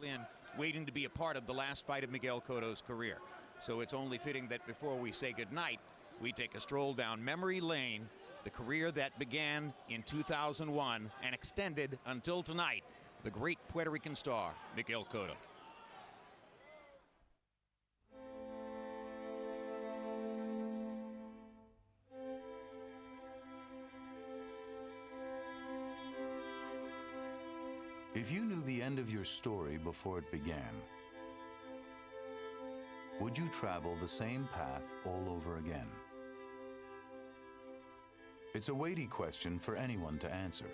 and waiting to be a part of the last fight of Miguel Cotto's career. So it's only fitting that before we say goodnight, we take a stroll down memory lane, the career that began in 2001 and extended until tonight, the great Puerto Rican star, Miguel Cotto. If you knew the end of your story before it began, would you travel the same path all over again? It's a weighty question for anyone to answer.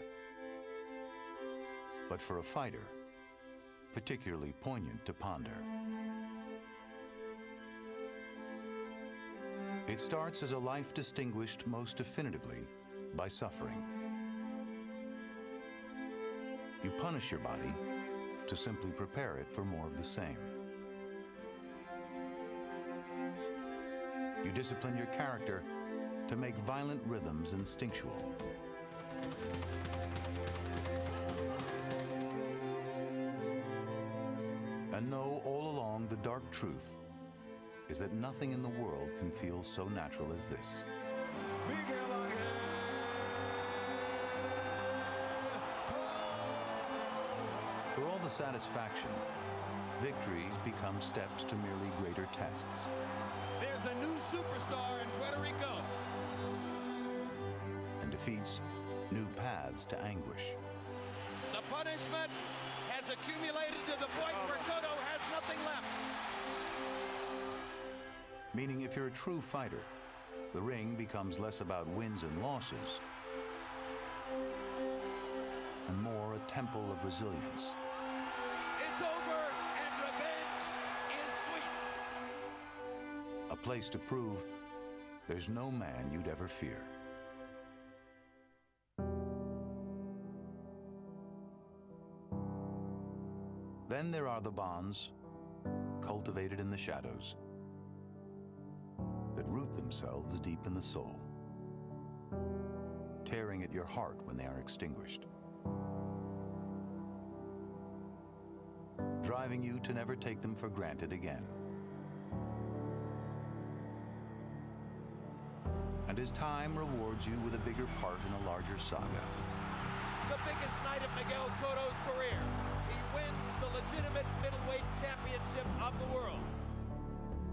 But for a fighter, particularly poignant to ponder. It starts as a life distinguished most definitively by suffering. You punish your body to simply prepare it for more of the same. You discipline your character to make violent rhythms instinctual. And know all along the dark truth is that nothing in the world can feel so natural as this. For all the satisfaction, victories become steps to merely greater tests. There's a new superstar in Puerto Rico. And defeats, new paths to anguish. The punishment has accumulated to the point where Cotto has nothing left. Meaning if you're a true fighter, the ring becomes less about wins and losses and more a temple of resilience. It's over and revenge is sweet. A place to prove there's no man you'd ever fear. Then there are the bonds, cultivated in the shadows, that root themselves deep in the soul, tearing at your heart when they are extinguished, driving you to never take them for granted again. And as time rewards you with a bigger part in a larger saga. The biggest night of Miguel Cotto's career. He wins the legitimate middleweight championship of the world.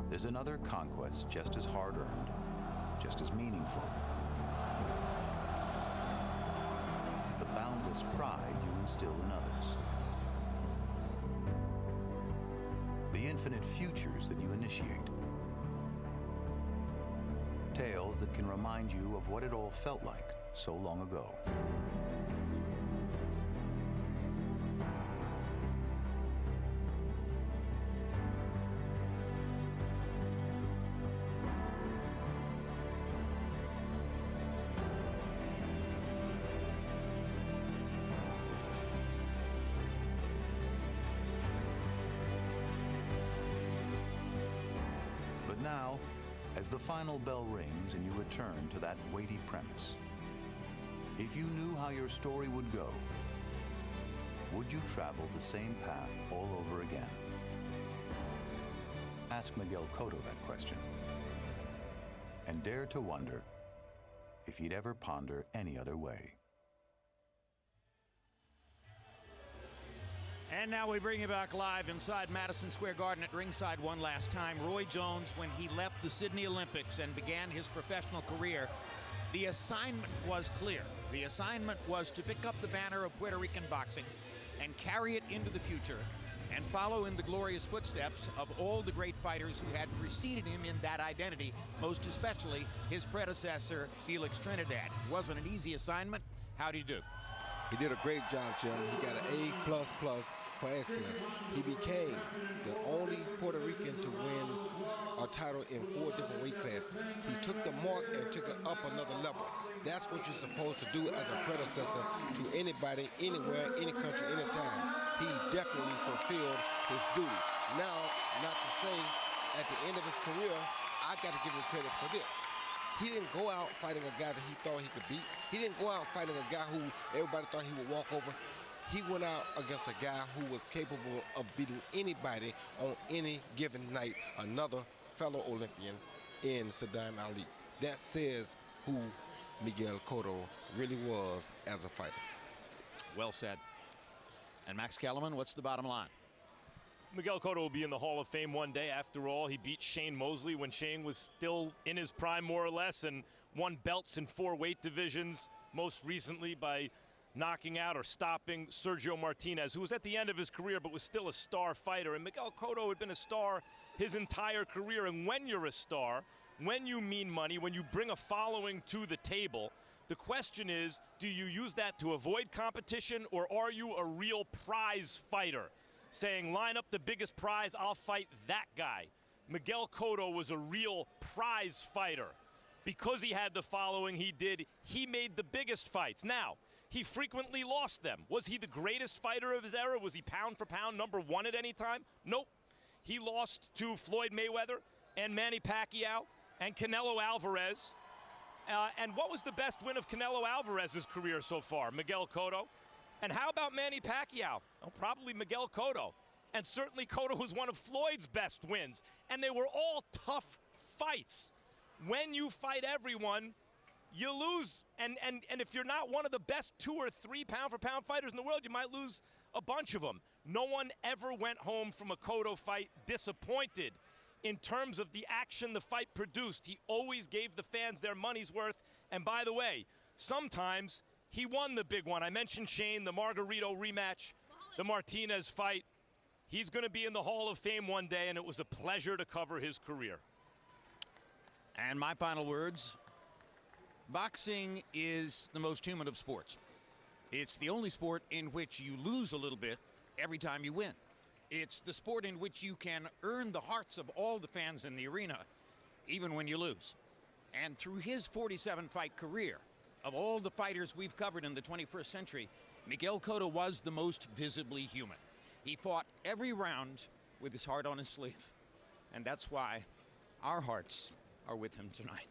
There's another conquest just as hard-earned, just as meaningful. The boundless pride you instill in others. The infinite futures that you initiate. Tales that can remind you of what it all felt like so long ago. But now, as the final bell rings and you return to that weighty premise, if you knew how your story would go, would you travel the same path all over again? Ask Miguel Cotto that question, and dare to wonder if he'd ever ponder any other way. And now we bring you back live inside Madison Square Garden at ringside one last time. Roy Jones, when he left the Sydney Olympics and began his professional career, the assignment was clear. The assignment was to pick up the banner of Puerto Rican boxing and carry it into the future and follow in the glorious footsteps of all the great fighters who had preceded him in that identity, most especially his predecessor, Felix Trinidad. It wasn't an easy assignment. How'd he do? He did a great job, Jim. He got an A++ for excellence. He became the only Puerto Rican to win a title in 4 different weight classes. He took the mark and took it up another level. That's what you're supposed to do as a predecessor to anybody, anywhere, any country, anytime. He definitely fulfilled his duty. Now, not to say at the end of his career, I got to give him credit for this. He didn't go out fighting a guy that he thought he could beat. He didn't go out fighting a guy who everybody thought he would walk over. He went out against a guy who was capable of beating anybody on any given night, another fellow Olympian in Saddam Ali. That says who Miguel Cotto really was as a fighter. Well said. And Max Kellerman, what's the bottom line? Miguel Cotto will be in the Hall of Fame one day. After all, he beat Shane Mosley when Shane was still in his prime, more or less, and won belts in 4 weight divisions, most recently by knocking out or stopping Sergio Martinez, who was at the end of his career but was still a star fighter. And Miguel Cotto had been a star his entire career. And when you're a star, when you mean money, when you bring a following to the table, the question is, do you use that to avoid competition, or are you a real prize fighter? Saying, line up the biggest prize, I'll fight that guy. Miguel Cotto was a real prize fighter. Because he had the following he did, he made the biggest fights. Now, he frequently lost them. Was he the greatest fighter of his era? Was he pound for pound #1 at any time? Nope. He lost to Floyd Mayweather and Manny Pacquiao and Canelo Alvarez. And what was the best win of Canelo Alvarez's career so far? Miguel Cotto. And how about Manny Pacquiao? Oh, probably Miguel Cotto. And certainly Cotto was one of Floyd's best wins. And they were all tough fights. When you fight everyone, you lose. And if you're not one of the best 2 or 3 pound-for-pound fighters in the world, you might lose a bunch of them. No one ever went home from a Cotto fight disappointed in terms of the action the fight produced. He always gave the fans their money's worth. And by the way, sometimes he won the big one. I mentioned Shane, the Margarito rematch, the Martinez fight. He's going to be in the Hall of Fame one day, and it was a pleasure to cover his career. And my final words, boxing is the most human of sports. It's the only sport in which you lose a little bit every time you win. It's the sport in which you can earn the hearts of all the fans in the arena, even when you lose. And through his 47-fight career, of all the fighters we've covered in the 21st century, Miguel Cotto was the most visibly human. He fought every round with his heart on his sleeve. And that's why our hearts are with him tonight.